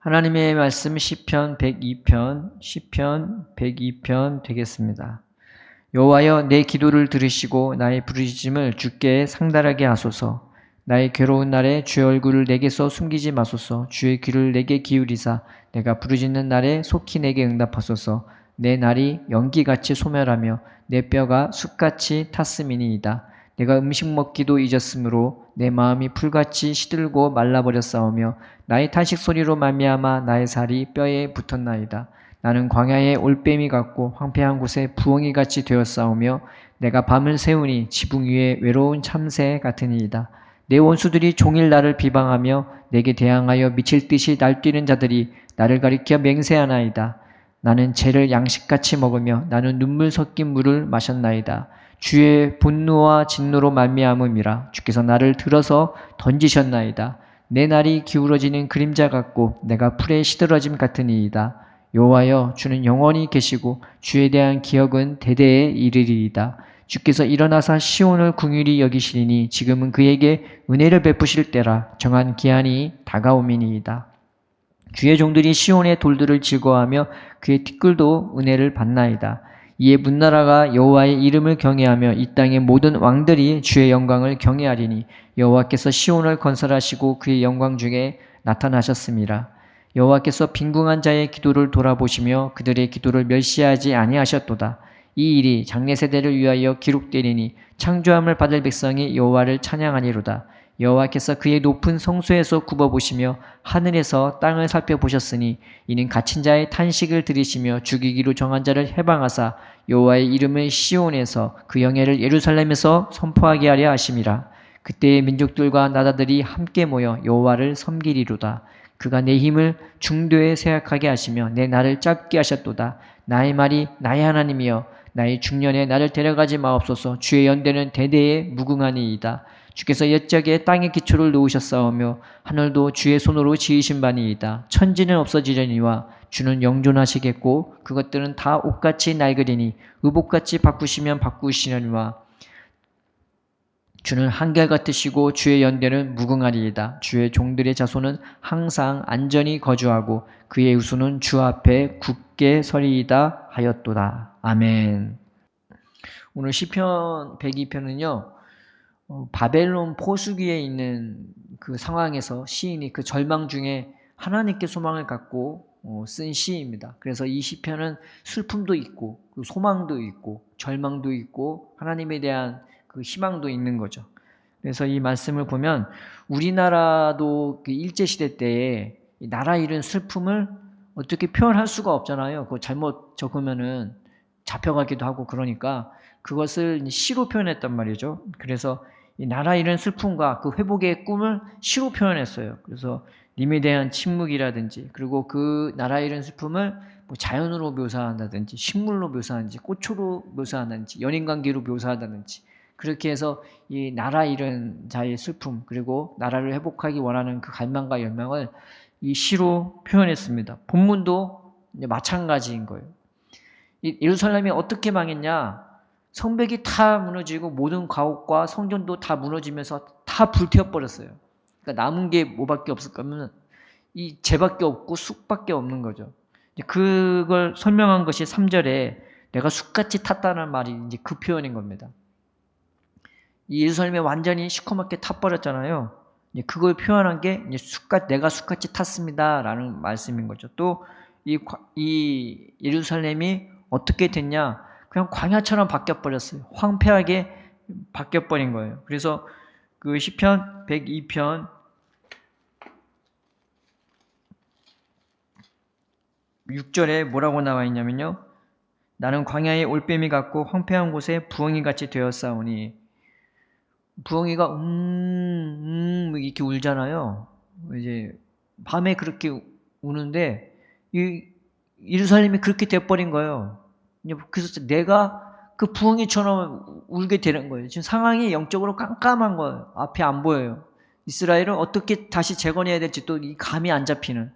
하나님의 말씀 시편 102편 되겠습니다. 여호와여 내 기도를 들으시고 나의 부르짖음을 주께 상달하게 하소서. 나의 괴로운 날에 주의 얼굴을 내게서 숨기지 마소서. 주의 귀를 내게 기울이사 내가 부르짖는 날에 속히 내게 응답하소서. 내 날이 연기같이 소멸하며 내 뼈가 숯같이 탔음이니이다. 내가 음식 먹기도 잊었으므로 내 마음이 풀같이 시들고 말라버렸사오며 나의 탄식 소리로 말미암아 나의 살이 뼈에 붙었나이다. 나는 광야의 올빼미 같고 황폐한 곳에 부엉이같이 되었사오며 내가 밤을 새우니 지붕 위에 외로운 참새 같으니이다. 내 원수들이 종일 나를 비방하며 내게 대항하여 미칠 듯이 날뛰는 자들이 나를 가리켜 맹세하나이다. 나는 죄를 양식같이 먹으며 나는 눈물 섞인 물을 마셨나이다. 주의 분노와 진노로 말미암음이라. 주께서 나를 들어서 던지셨나이다. 내 날이 기울어지는 그림자 같고 내가 풀에 시들어짐 같으니이다. 여호와여 주는 영원히 계시고 주에 대한 기억은 대대에 이르리이다. 주께서 일어나사 시온을 긍휼히 여기시리니 지금은 그에게 은혜를 베푸실 때라. 정한 기한이 다가오미니이다. 주의 종들이 시온의 돌들을 즐거워하며 그의 티끌도 은혜를 받나이다. 이에 문나라가 여호와의 이름을 경외하며 이 땅의 모든 왕들이 주의 영광을 경외하리니 여호와께서 시온을 건설하시고 그의 영광 중에 나타나셨습니다. 여호와께서 빈궁한 자의 기도를 돌아보시며 그들의 기도를 멸시하지 아니하셨도다. 이 일이 장래 세대를 위하여 기록되리니 창조함을 받을 백성이 여호와를 찬양하니로다. 여호와께서 그의 높은 성소에서 굽어보시며 하늘에서 땅을 살펴보셨으니 이는 갇힌 자의 탄식을 들으시며 죽이기로 정한 자를 해방하사 여호와의 이름을 시온에서 그 영예를 예루살렘에서 선포하게 하려 하심이라. 그때의 민족들과 나라들이 함께 모여 여호와를 섬기리로다. 그가 내 힘을 중도에 세약하게 하시며 내 날을 짧게 하셨도다. 나의 말이 나의 하나님이여 나의 중년에 나를 데려가지 마옵소서. 주의 연대는 대대에 무궁하니이다. 주께서 옛적에 땅의 기초를 놓으셨사오며 하늘도 주의 손으로 지으신 바니이다. 천지는 없어지려니와 주는 영존하시겠고 그것들은 다 옷같이 낡으리니 의복같이 바꾸시면 바꾸시려니와 주는 한결같으시고 주의 연대는 무궁하리이다. 주의 종들의 자손은 항상 안전히 거주하고 그의 우수는 주 앞에 굳게 서리이다 하였도다. 아멘. 오늘 시편 102편은요. 바벨론 포수기에 있는 그 상황에서 시인이 그 절망 중에 하나님께 소망을 갖고 쓴 시입니다. 그래서 이 시편은 슬픔도 있고 소망도 있고 절망도 있고 하나님에 대한 그 희망도 있는 거죠. 그래서 이 말씀을 보면 우리나라도 그 일제시대 때에 나라 잃은 슬픔을 어떻게 표현할 수가 없잖아요. 그거 잘못 적으면은 잡혀가기도 하고 그러니까 그것을 시로 표현했단 말이죠. 그래서 이 나라 잃은 슬픔과 그 회복의 꿈을 시로 표현했어요. 그래서 님에 대한 침묵이라든지 그리고 그 나라 잃은 슬픔을 뭐 자연으로 묘사한다든지 식물로 묘사하든지 꽃으로 묘사한다든지 연인관계로 묘사한다든지 그렇게 해서 이 나라 잃은 자의 슬픔 그리고 나라를 회복하기 원하는 그 갈망과 열망을 이 시로 표현했습니다. 본문도 마찬가지인 거예요. 이 예루살렘이 어떻게 망했냐? 성벽이 다 무너지고 모든 가옥과 성전도 다 무너지면서 다 불태워버렸어요. 그러니까 남은 게 뭐밖에 없을 거면 이 재밖에 없고 쑥밖에 없는 거죠. 그걸 설명한 것이 3절에 내가 쑥같이 탔다는 말이 이제 그 표현인 겁니다. 이 예루살렘이 완전히 시커멓게 타버렸잖아요. 그걸 표현한 게 이제 내가 쑥같이 탔습니다라는 말씀인 거죠. 또 이 예루살렘이 어떻게 됐냐? 그냥 광야처럼 바뀌어버렸어요. 황폐하게 바뀌어버린 거예요. 그래서 그 시편 102편 6절에 뭐라고 나와 있냐면요. 나는 광야의 올빼미 같고 황폐한 곳에 부엉이같이 되었사오니 부엉이가 이렇게 울잖아요. 이제 밤에 그렇게 우는데 이 예루살렘이 그렇게 돼버린 거예요. 그래서 내가 그 부엉이처럼 울게 되는 거예요. 지금 상황이 영적으로 깜깜한 거예요. 앞이 안 보여요. 이스라엘은 어떻게 다시 재건해야 될지 또 감이 안 잡히는.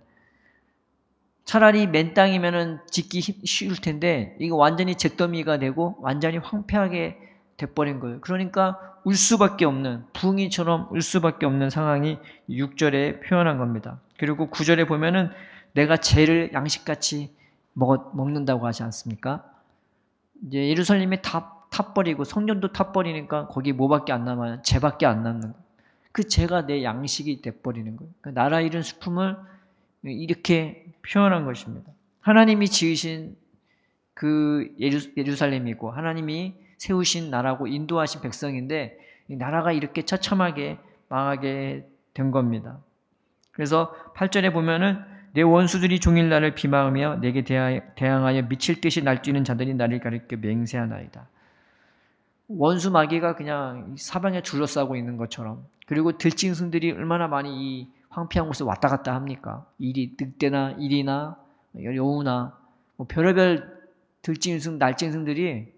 차라리 맨 땅이면은 짓기 쉬울 텐데 이거 완전히 잿더미가 되고 완전히 황폐하게 돼버린 거예요. 그러니까 울 수밖에 없는 부흥이처럼 울 수밖에 없는 상황이 6절에 표현한 겁니다. 그리고 9절에 보면은 내가 죄를 양식같이 먹는다고 하지 않습니까? 이제 예루살렘이 다 타버리고 성전도 타버리니까 거기 뭐밖에 안 남아요? 죄밖에 안 남는 거예요. 그 죄가 내 양식이 돼버리는 거예요. 그러니까 나라 이룬 슬픔을 이렇게 표현한 것입니다. 하나님이 지으신 그 예루살렘이고 하나님이 세우신 나라고 인도하신 백성인데 이 나라가 이렇게 처참하게 망하게 된 겁니다. 그래서 8절에 보면은 내 원수들이 종일 나를 비방하며 내게 대항하여 미칠 듯이 날뛰는 자들이 나를 가리켜 맹세하나이다. 원수 마귀가 그냥 사방에 둘러싸고 있는 것처럼, 그리고 들짐승들이 얼마나 많이 이 황폐한 곳에 왔다 갔다 합니까? 늑대나 일이나 여우나 뭐 별의별 들짐승, 날짐승들이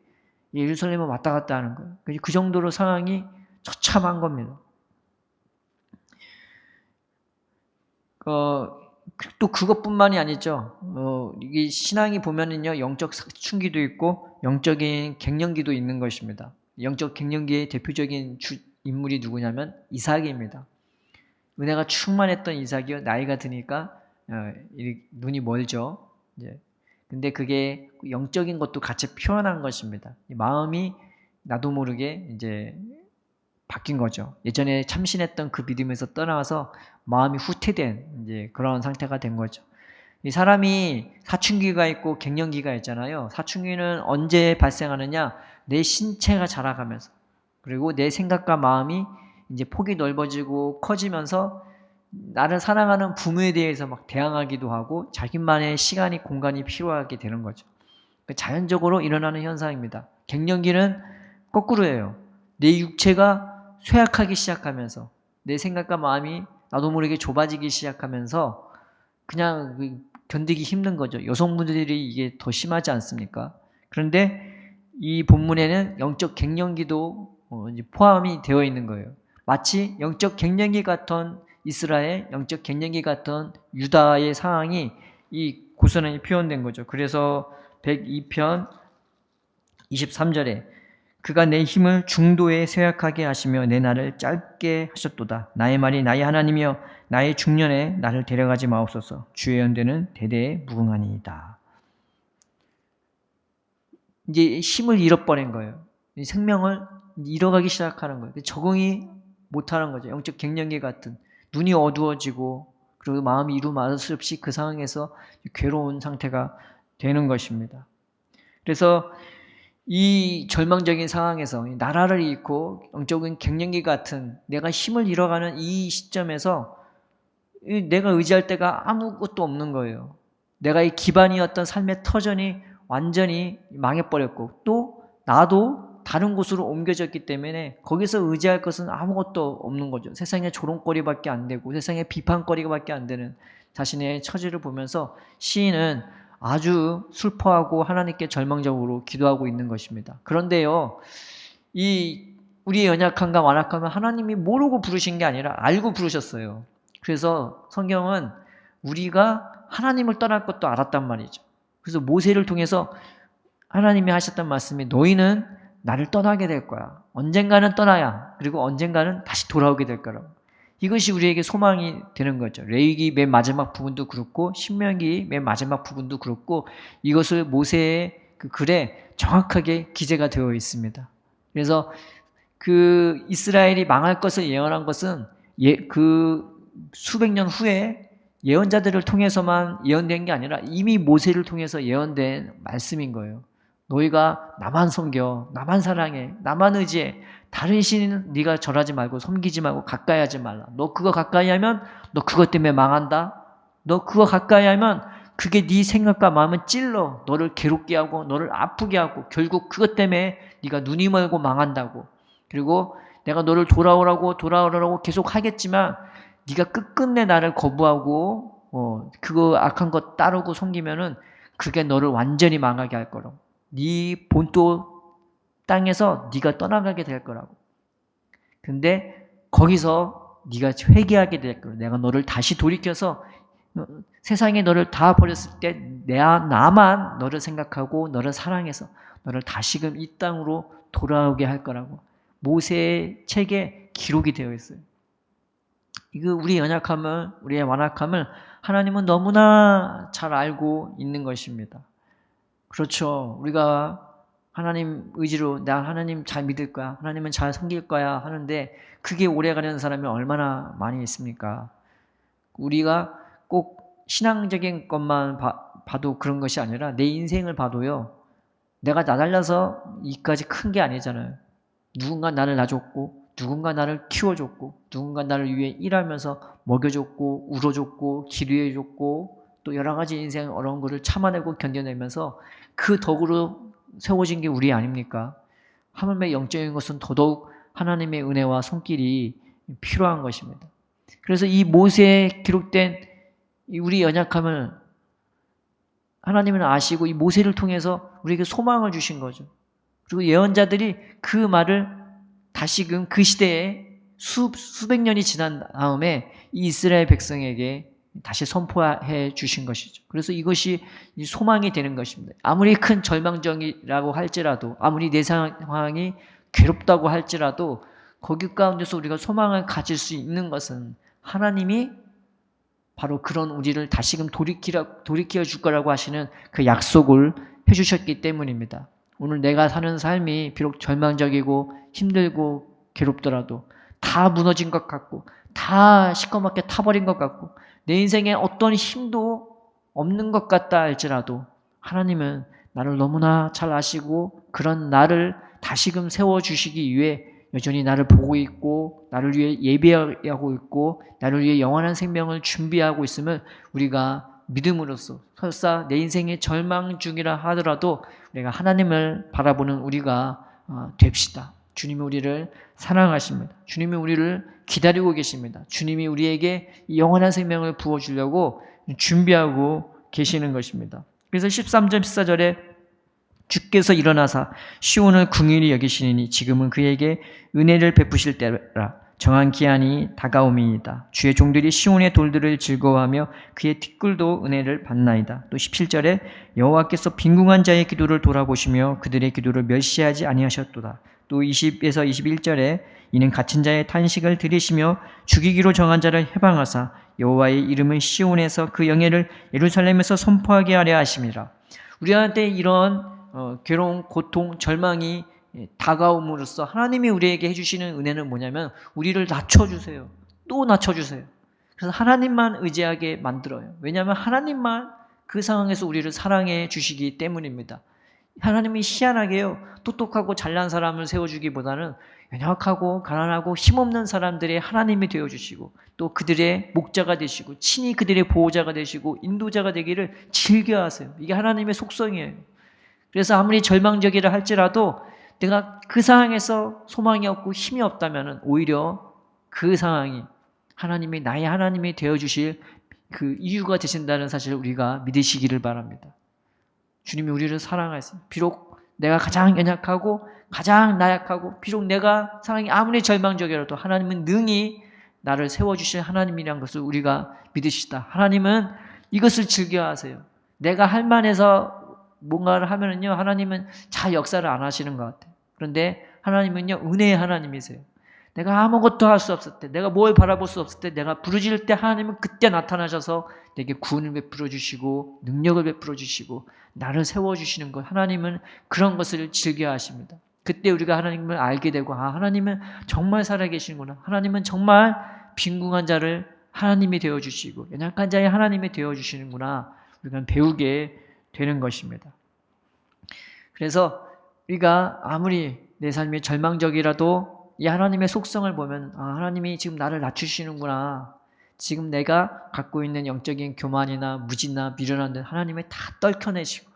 예루살렘에 왔다 갔다 하는 거예요. 그 정도로 상황이 처참한 겁니다. 또 그것뿐만이 아니죠. 이게 신앙이 보면은요, 영적 사춘기도 있고 영적인 갱년기도 있는 것입니다. 영적 갱년기의 대표적인 인물이 누구냐면 이삭입니다. 은혜가 충만했던 이삭이요, 나이가 드니까 눈이 멀죠. 이제 근데 그게 영적인 것도 같이 표현한 것입니다. 마음이 나도 모르게 이제 바뀐 거죠. 예전에 참신했던 그 믿음에서 떠나와서 마음이 후퇴된 이제 그런 상태가 된 거죠. 이 사람이 사춘기가 있고 갱년기가 있잖아요. 사춘기는 언제 발생하느냐? 내 신체가 자라가면서, 그리고 내 생각과 마음이 이제 폭이 넓어지고 커지면서 나를 사랑하는 부모에 대해서 막 대항하기도 하고 자기만의 시간이 공간이 필요하게 되는 거죠. 자연적으로 일어나는 현상입니다. 갱년기는 거꾸로예요. 내 육체가 쇠약하기 시작하면서 내 생각과 마음이 나도 모르게 좁아지기 시작하면서 그냥 견디기 힘든 거죠. 여성분들이 이게 더 심하지 않습니까? 그런데 이 본문에는 영적 갱년기도 포함이 되어 있는 거예요. 마치 영적 갱년기 같은 이스라엘, 영적 갱년기 같은 유다의 상황이 이 고스란히 표현된 거죠. 그래서 102편 23절에 그가 내 힘을 중도에 쇠약하게 하시며 내 날을 짧게 하셨도다. 나의 말이 나의 하나님이여 나의 중년에 나를 데려가지 마옵소서. 주의 연대는 대대에 무궁하니이다. 이제 힘을 잃어버린 거예요. 생명을 잃어가기 시작하는 거예요. 적응이 못하는 거죠. 영적 갱년기 같은, 눈이 어두워지고 그리고 마음이 이루마를 수 없이 그 상황에서 괴로운 상태가 되는 것입니다. 그래서 이 절망적인 상황에서 나라를 잃고 영적인 갱년기 같은 내가 힘을 잃어가는 이 시점에서 내가 의지할 데가 아무것도 없는 거예요. 내가 이 기반이었던 삶의 터전이 완전히 망해버렸고 또 나도 다른 곳으로 옮겨졌기 때문에 거기서 의지할 것은 아무것도 없는 거죠. 세상에 조롱거리밖에 안 되고 세상에 비판거리밖에 안 되는 자신의 처지를 보면서 시인은 아주 슬퍼하고 하나님께 절망적으로 기도하고 있는 것입니다. 그런데요, 우리의 연약함과 완악함은 하나님이 모르고 부르신 게 아니라 알고 부르셨어요. 그래서 성경은 우리가 하나님을 떠날 것도 알았단 말이죠. 그래서 모세를 통해서 하나님이 하셨던 말씀이 너희는 나를 떠나게 될 거야. 언젠가는 떠나야, 그리고 언젠가는 다시 돌아오게 될 거라고. 이것이 우리에게 소망이 되는 거죠. 레위기 맨 마지막 부분도 그렇고 신명기 맨 마지막 부분도 그렇고 이것을 모세의 그 글에 정확하게 기재가 되어 있습니다. 그래서 그 이스라엘이 망할 것을 예언한 것은 그 수백 년 후에 예언자들을 통해서만 예언된 게 아니라 이미 모세를 통해서 예언된 말씀인 거예요. 너희가 나만 섬겨, 나만 사랑해, 나만 의지해. 다른 신은 네가 절하지 말고 섬기지 말고 가까이 하지 말라. 너 그거 가까이 하면 너 그것 때문에 망한다. 너 그거 가까이 하면 그게 네 생각과 마음을 찔러 너를 괴롭게 하고 너를 아프게 하고 결국 그것 때문에 네가 눈이 멀고 망한다고. 그리고 내가 너를 돌아오라고 계속 하겠지만 네가 끝끝내 나를 거부하고 그거 악한 것 따르고 섬기면은 그게 너를 완전히 망하게 할 거라고. 네 본토 땅에서 네가 떠나가게 될 거라고. 근데 거기서 네가 회개하게 될 거라고. 내가 너를 다시 돌이켜서 세상에 너를 다 버렸을 때 나만 너를 생각하고 너를 사랑해서 너를 다시금 이 땅으로 돌아오게 할 거라고. 모세의 책에 기록이 되어 있어요. 이거 우리의 연약함을, 우리의 완악함을 하나님은 너무나 잘 알고 있는 것입니다. 그렇죠. 우리가 하나님 의지로 나 하나님 잘 믿을 거야, 하나님은 잘 섬길 거야 하는데 그게 오래가는 사람이 얼마나 많이 있습니까? 우리가 꼭 신앙적인 것만 봐도 그런 것이 아니라 내 인생을 봐도요, 내가 나 달라서 이까지 큰 게 아니잖아요. 누군가 나를 놔줬고, 누군가 나를 키워줬고, 누군가 나를 위해 일하면서 먹여줬고, 울어줬고, 기도해줬고, 또 여러 가지 인생 어려운 것을 참아내고 견뎌내면서 그 덕으로 세워진 게 우리 아닙니까? 하물며 영적인 것은 더더욱 하나님의 은혜와 손길이 필요한 것입니다. 그래서 이 모세에 기록된 우리 연약함을 하나님은 아시고 이 모세를 통해서 우리에게 소망을 주신 거죠. 그리고 예언자들이 그 말을 다시금 그 시대에 수백 년이 지난 다음에 이스라엘 백성에게 다시 선포해 주신 것이죠. 그래서 이것이 소망이 되는 것입니다. 아무리 큰 절망적이라고 할지라도, 아무리 내 상황이 괴롭다고 할지라도 거기 가운데서 우리가 소망을 가질 수 있는 것은 하나님이 바로 그런 우리를 다시금 돌이켜 줄 거라고 하시는 그 약속을 해주셨기 때문입니다. 오늘 내가 사는 삶이 비록 절망적이고 힘들고 괴롭더라도 다 무너진 것 같고 다 시커멓게 타버린 것 같고 내 인생에 어떤 힘도 없는 것 같다 할지라도 하나님은 나를 너무나 잘 아시고 그런 나를 다시금 세워주시기 위해 여전히 나를 보고 있고 나를 위해 예배하고 있고 나를 위해 영원한 생명을 준비하고 있음을 우리가 믿음으로써 설사 내 인생의 절망 중이라 하더라도 우리가 하나님을 바라보는 우리가 됩시다. 주님이 우리를 사랑하십니다. 주님이 우리를 기다리고 계십니다. 주님이 우리에게 영원한 생명을 부어주려고 준비하고 계시는 것입니다. 그래서 13절 14절에 주께서 일어나사 시온을 긍휼히 여기시니 지금은 그에게 은혜를 베푸실 때라. 정한 기한이 다가옴이이다. 주의 종들이 시온의 돌들을 즐거워하며 그의 티끌도 은혜를 받나이다. 또 17절에 여호와께서 빈궁한 자의 기도를 돌아보시며 그들의 기도를 멸시하지 아니하셨도다. 또 20에서 21절에 이는 갇힌 자의 탄식을 들으시며 죽이기로 정한 자를 해방하사 여호와의 이름을 시온에서 그 영예를 예루살렘에서 선포하게 하려 하심이라. 우리한테 이런 괴로움, 고통, 절망이 다가옴으로써 하나님이 우리에게 해주시는 은혜는 뭐냐면 우리를 낮춰주세요. 또 낮춰주세요. 그래서 하나님만 의지하게 만들어요. 왜냐하면 하나님만 그 상황에서 우리를 사랑해 주시기 때문입니다. 하나님이 희한하게요, 똑똑하고 잘난 사람을 세워주기보다는 연약하고 가난하고 힘없는 사람들의 하나님이 되어주시고 또 그들의 목자가 되시고 친히 그들의 보호자가 되시고 인도자가 되기를 즐겨하세요. 이게 하나님의 속성이에요. 그래서 아무리 절망적이라 할지라도 내가 그 상황에서 소망이 없고 힘이 없다면 오히려 그 상황이 하나님이 나의 하나님이 되어주실 그 이유가 되신다는 사실을 우리가 믿으시기를 바랍니다. 주님이 우리를 사랑하세요. 비록 내가 가장 연약하고 가장 나약하고 비록 내가 상황이 아무리 절망적이라도 하나님은 능히 나를 세워주실 하나님이라는 것을 우리가 믿으시다. 하나님은 이것을 즐겨하세요. 내가 할 만해서 뭔가를 하면은요, 하나님은 잘 역사를 안 하시는 것 같아요. 그런데 하나님은요, 은혜의 하나님이세요. 내가 아무것도 할 수 없을 때, 내가 뭘 바라볼 수 없을 때, 내가 부르짖을 때 하나님은 그때 나타나셔서 내게 구원을 베풀어 주시고 능력을 베풀어 주시고 나를 세워주시는 것, 하나님은 그런 것을 즐겨하십니다. 그때 우리가 하나님을 알게 되고 하나님은 정말 살아계시는구나. 하나님은 정말 빈궁한 자를 하나님이 되어주시고 연약한 자의 하나님이 되어주시는구나. 우리가 배우게 되는 것입니다. 그래서 우리가 아무리 내 삶이 절망적이라도 이 하나님의 속성을 보면 하나님이 지금 나를 낮추시는구나. 지금 내가 갖고 있는 영적인 교만이나 무지나 미련한 데 하나님이 다 떨쳐내시고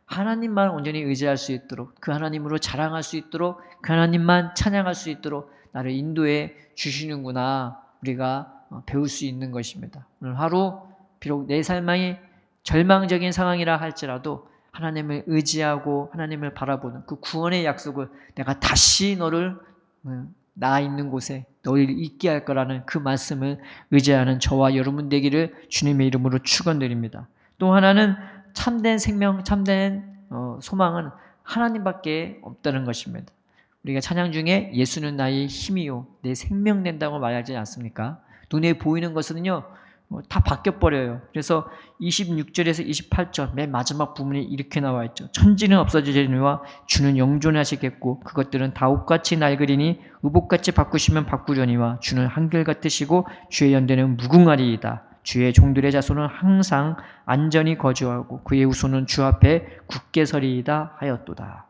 하나님만 온전히 의지할 수 있도록 그 하나님으로 자랑할 수 있도록 그 하나님만 찬양할 수 있도록 나를 인도해 주시는구나. 우리가 배울 수 있는 것입니다. 오늘 하루 비록 내 삶이 절망적인 상황이라 할지라도 하나님을 의지하고 하나님을 바라보는 그 구원의 약속을 내가 다시 너를 나 있는 곳에 너를 있게 할 거라는 그 말씀을 의지하는 저와 여러분 되기를 주님의 이름으로 축원드립니다. 또 하나는 참된 생명, 참된 소망은 하나님밖에 없다는 것입니다. 우리가 찬양 중에 예수는 나의 힘이요 내 생명 된다고 말하지 않습니까? 눈에 보이는 것은요 다 바뀌어버려요. 그래서 26절에서 28절 맨 마지막 부분에 이렇게 나와 있죠. 천지는 없어지려니와 주는 영존하시겠고 그것들은 다 옷같이 낡으리니 의복같이 바꾸시면 바꾸려니와 주는 한결같으시고 주의 연대는 무궁하리이다. 주의 종들의 자손은 항상 안전히 거주하고 그의 후손은 주 앞에 굳게 서리이다 하였도다.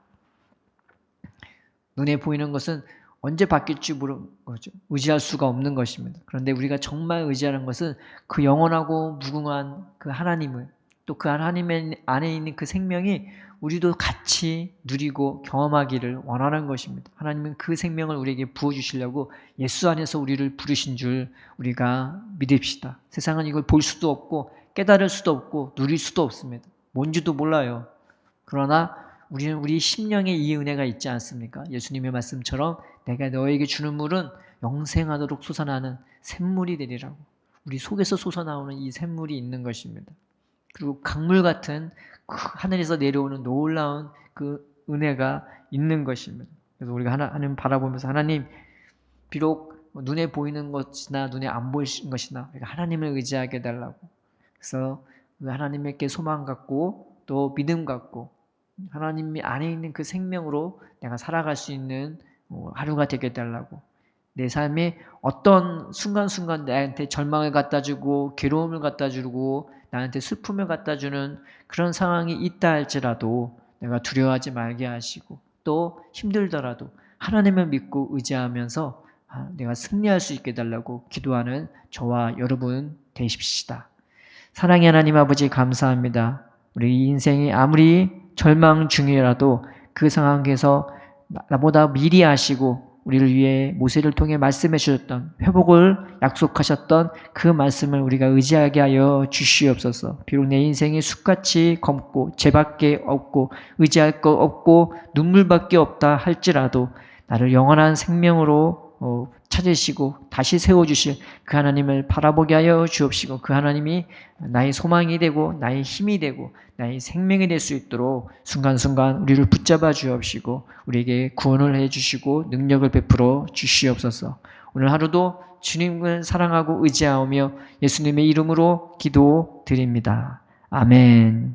눈에 보이는 것은 언제 바뀔지 모르는 거죠. 의지할 수가 없는 것입니다. 그런데 우리가 정말 의지하는 것은 그 영원하고 무궁한 그 하나님을, 또 그 하나님 안에 있는 그 생명이 우리도 같이 누리고 경험하기를 원하는 것입니다. 하나님은 그 생명을 우리에게 부어주시려고 예수 안에서 우리를 부르신 줄 우리가 믿읍시다. 세상은 이걸 볼 수도 없고 깨달을 수도 없고 누릴 수도 없습니다. 뭔지도 몰라요. 그러나 우리는 우리 심령에 이 은혜가 있지 않습니까? 예수님의 말씀처럼 내가 너에게 주는 물은 영생하도록 솟아나는 샘물이 되리라고. 우리 속에서 솟아나오는 이 샘물이 있는 것입니다. 그리고 강물 같은 그 하늘에서 내려오는 놀라운 그 은혜가 있는 것입니다. 그래서 우리가 하나님 바라보면서 하나님, 비록 눈에 보이는 것이나 눈에 안 보이는 것이나 우리가 하나님을 의지하게 해달라고. 그래서 하나님께 소망 갖고 또 믿음 갖고 하나님이 안에 있는 그 생명으로 내가 살아갈 수 있는 하루가 되게 해달라고. 내 삶에 어떤 순간순간 나한테 절망을 갖다 주고 괴로움을 갖다 주고 나한테 슬픔을 갖다 주는 그런 상황이 있다 할지라도 내가 두려워하지 말게 하시고 또 힘들더라도 하나님을 믿고 의지하면서 내가 승리할 수 있게 해달라고 기도하는 저와 여러분 되십시다. 사랑의 하나님 아버지 감사합니다. 우리 인생이 아무리 절망 중이라도 그 상황에서 나보다 미리 아시고 우리를 위해 모세를 통해 말씀해 주셨던 회복을 약속하셨던 그 말씀을 우리가 의지하게 하여 주시옵소서. 비록 내 인생이 숲같이 검고 죄밖에 없고 의지할 것 없고 눈물밖에 없다 할지라도 나를 영원한 생명으로 찾으시고 다시 세워주실 그 하나님을 바라보게 하여 주옵시고 그 하나님이 나의 소망이 되고 나의 힘이 되고 나의 생명이 될 수 있도록 순간순간 우리를 붙잡아 주옵시고 우리에게 구원을 해주시고 능력을 베풀어 주시옵소서. 오늘 하루도 주님을 사랑하고 의지하며 예수님의 이름으로 기도드립니다. 아멘.